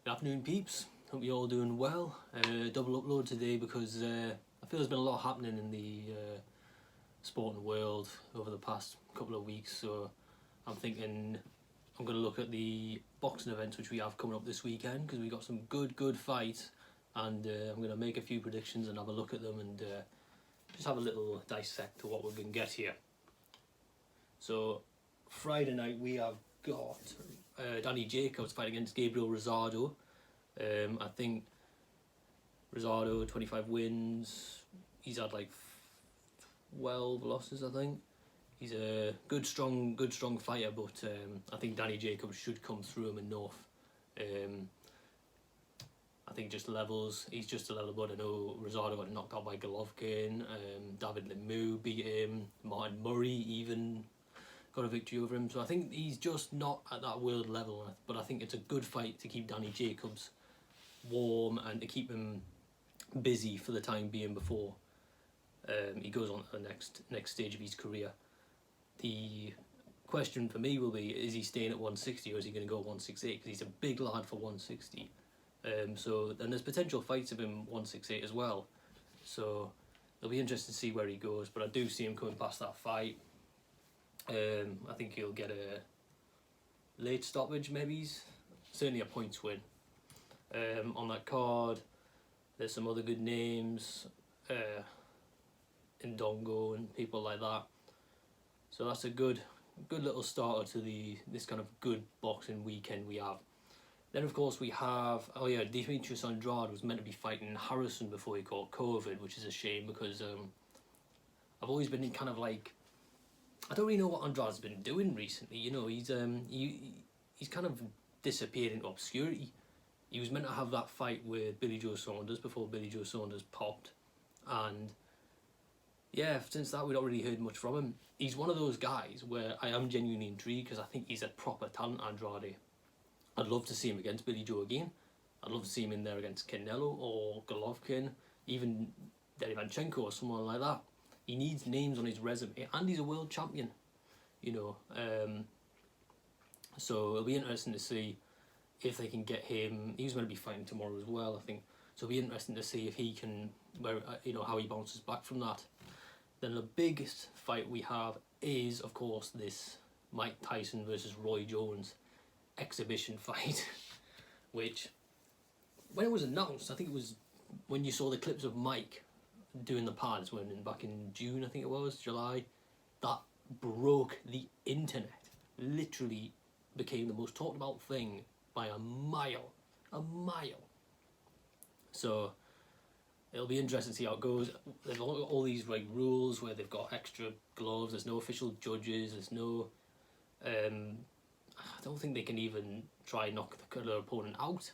Good afternoon, peeps. Hope you're all doing well. Double upload today because I feel there's been a lot happening in the sporting world over the past couple of weeks. So I'm thinking I'm going to look at the boxing events which we have coming up this weekend because we got some good fights, and I'm going to make a few predictions and have a look at them and just have a little dissect to what we're going to get here. So Friday night we have got Danny Jacobs fighting against Gabriel Rosado. I think Rosado 25 wins. He's had like 12 losses, I think. He's a good strong fighter, but I think Danny Jacobs should come through him enough. I think just levels, he's just a level above. I know Rosado got knocked out by Golovkin. David Lemieux beat him. Martin Murray even got a victory over him. So I think he's just not at that world level. But I think it's a good fight to keep Danny Jacobs warm and to keep him busy for the time being before he goes on to the next stage of his career. The question for me will be, is he staying at 160 or is he going to go 168? Because he's a big lad for 160. So then there's potential fights of him 168 as well. So it'll be interesting to see where he goes. But I do see him coming past that fight. I think he'll get a late stoppage, maybe. Certainly a points win. On that card, there's some other good names, Ndongo and people like that. So that's a good little starter to this kind of good boxing weekend we have. Then of course we have, Demetrius Andrade was meant to be fighting Harrison before he caught COVID, which is a shame because I've always been kind of like, I don't really know what Andrade's been doing recently. You know, he's kind of disappeared into obscurity. He was meant to have that fight with Billy Joe Saunders before Billy Joe Saunders popped, and yeah, since that we've not really heard much from him. He's one of those guys where I am genuinely intrigued because I think he's a proper talent, Andrade. I'd love to see him against Billy Joe again. I'd love to see him in there against Canelo or Golovkin, even Derevyanchenko or someone like that. He needs names on his resume, and he's a world champion, you know. So it'll be interesting to see if they can get him. He's going to be fighting tomorrow as well, I think. So it'll be interesting to see if he can, how he bounces back from that. Then the biggest fight we have is, of course, this Mike Tyson versus Roy Jones exhibition fight, which, when it was announced, I think it was when you saw the clips of Mike doing the pads back in June, I think it was, July, that broke the internet. Literally became the most talked about thing by a mile. So it'll be interesting to see how it goes. They've all these like rules where they've got extra gloves, there's no official judges, there's no I don't think they can even try and knock their opponent out.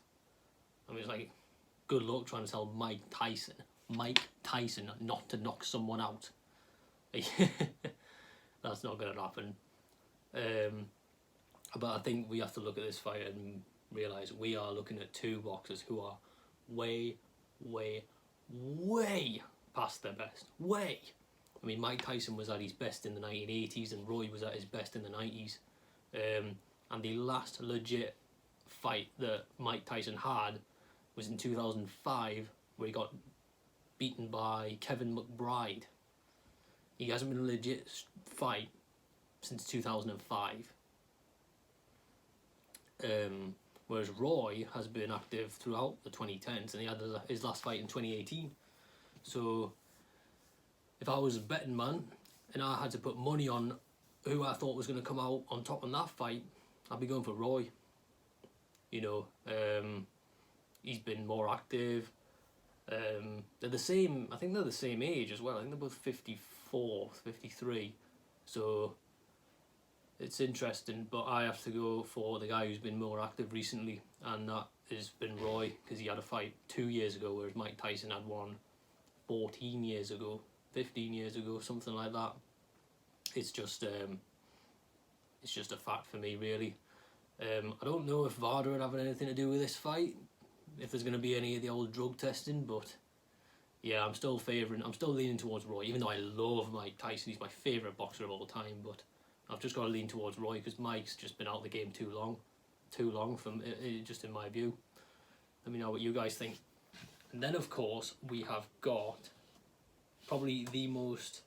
I mean, it's like, good luck trying to tell Mike Tyson not to knock someone out. That's not going to happen. But I think we have to look at this fight and realise we are looking at two boxers who are way past their best. Way. I mean, Mike Tyson was at his best in the 1980s and Roy was at his best in the 90s. And the last legit fight that Mike Tyson had was in 2005, where he got beaten by Kevin McBride. He hasn't been a legit fight since 2005. Whereas Roy has been active throughout the 2010s, and he had his last fight in 2018. So if I was a betting man and I had to put money on who I thought was going to come out on top in that fight, I'd be going for Roy. You know, he's been more active. They're the same, I think they're the same age as well. I think they're both 54, 53. So it's interesting, but I have to go for the guy who's been more active recently, and that has been Roy, because he had a fight 2 years ago, whereas Mike Tyson had one 14 years ago, 15 years ago, something like that. It's just a fact for me, really. I don't know if VADA would have anything to do with this fight, if there's going to be any of the old drug testing, but yeah, I'm still leaning towards Roy, even though I love Mike Tyson. He's my favourite boxer of all time, but I've just got to lean towards Roy because Mike's just been out of the game too long from just in my view. Let me know what you guys think. And then of course we have got probably the most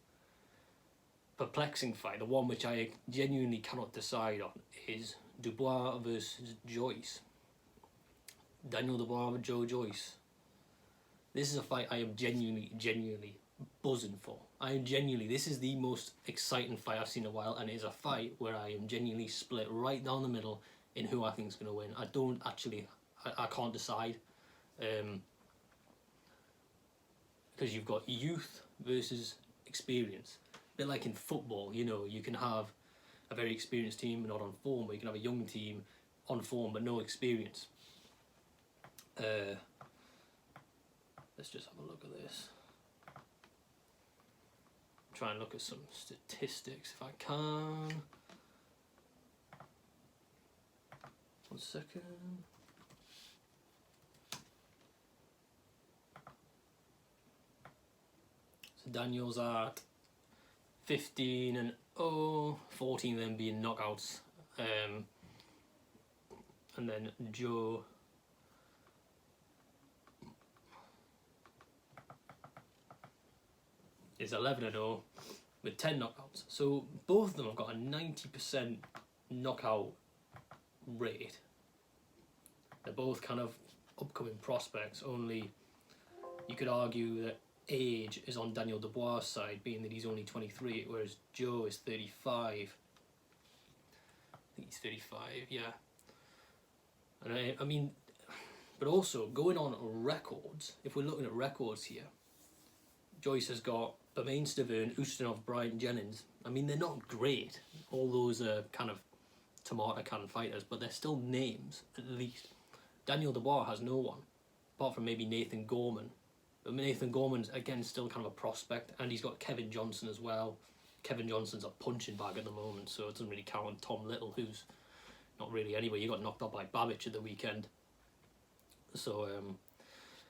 perplexing fight, the one which I genuinely cannot decide on, is Dubois versus Joyce. Daniel Dubois with Joyce. This is a fight I am genuinely buzzing for. This is the most exciting fight I've seen in a while, and it is a fight where I am genuinely split right down the middle in who I think is going to win. I can't decide. Because you've got youth versus experience. A bit like in football, you know, you can have a very experienced team not on form, but you can have a young team on form but no experience. Let's just have a look at this. Try and look at some statistics if I can. 1 second. So Daniel's at 15-0, 14 of them being knockouts, and then Joe is 11-0 with 10 knockouts. So both of them have got a 90% knockout rate. They're both kind of upcoming prospects, only you could argue that age is on Daniel Dubois' side, being that he's only 23, whereas Joe is 35. I think he's 35, yeah. And I mean, but also going on records, if we're looking at records here, Joyce has got Bermain Stavern, Ustinov, Bryant, Jennings. I mean, they're not great. All those are kind of tomato can fighters, but they're still names, at least. Daniel Dubois has no one, apart from maybe Nathan Gorman. But Nathan Gorman's, again, still kind of a prospect, and he's got Kevin Johnson as well. Kevin Johnson's a punching bag at the moment, so it doesn't really count on Tom Little, who's not really anyway. He got knocked out by Babbage at the weekend. So,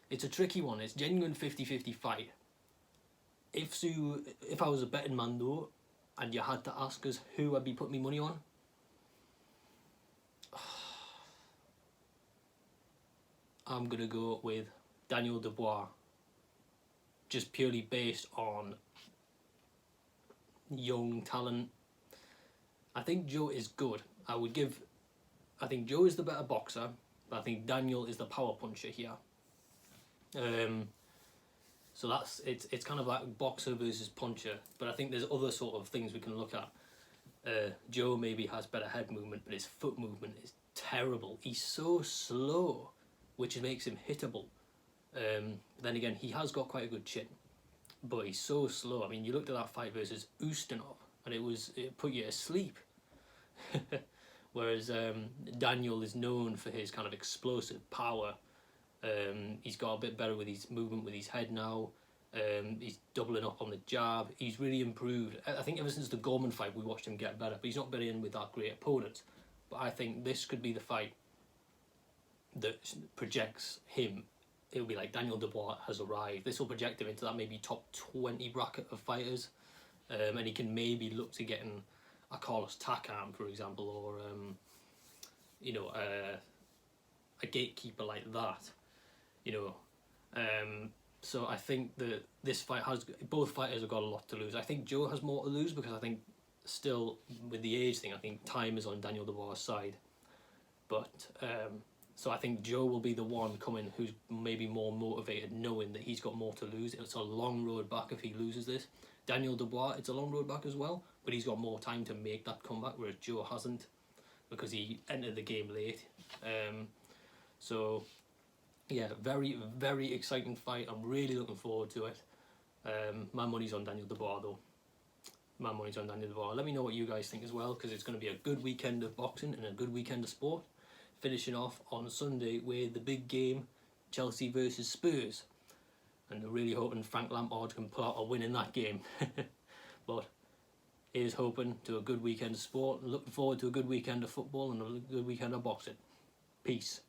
it's a tricky one. It's a genuine 50-50 fight. If I was a betting man though, and you had to ask us who I'd be putting my money on, I'm gonna go with Daniel Dubois, just purely based on young talent. I think Joe is good. I think Joe is the better boxer, but I think Daniel is the power puncher here. So it's kind of like boxer versus puncher, but I think there's other sort of things we can look at. Joe maybe has better head movement, but his foot movement is terrible. He's so slow, which makes him hittable. Then again, he has got quite a good chin, but he's so slow. I mean, you looked at that fight versus Ustinov, and it put you to sleep. Whereas Daniel is known for his kind of explosive power. He's got a bit better with his movement with his head now. He's doubling up on the jab. He's really improved. I think ever since the Gorman fight we watched him get better, but he's not been in with that great opponents. But I think this could be the fight that projects him. It'll be like Daniel Dubois has arrived. This will project him into that maybe top 20 bracket of fighters, and he can maybe look to getting a Carlos Takam, for example, or a gatekeeper like that. So I think that this fight both fighters have got a lot to lose. I think Joe has more to lose because I think still with the age thing, I think time is on Daniel Dubois' side. But so I think Joe will be the one coming who's maybe more motivated, knowing that he's got more to lose. It's a long road back if he loses this. Daniel Dubois, it's a long road back as well, but he's got more time to make that comeback, whereas Joe hasn't because he entered the game late. So yeah, very, very exciting fight. I'm really looking forward to it. My money's on Daniel Dubois though. My money's on Daniel Dubois. Let me know what you guys think as well, because it's going to be a good weekend of boxing and a good weekend of sport. Finishing off on Sunday with the big game, Chelsea versus Spurs. And I'm really hoping Frank Lampard can pull out a win in that game. But here's hoping to a good weekend of sport. Looking forward to a good weekend of football and a good weekend of boxing. Peace.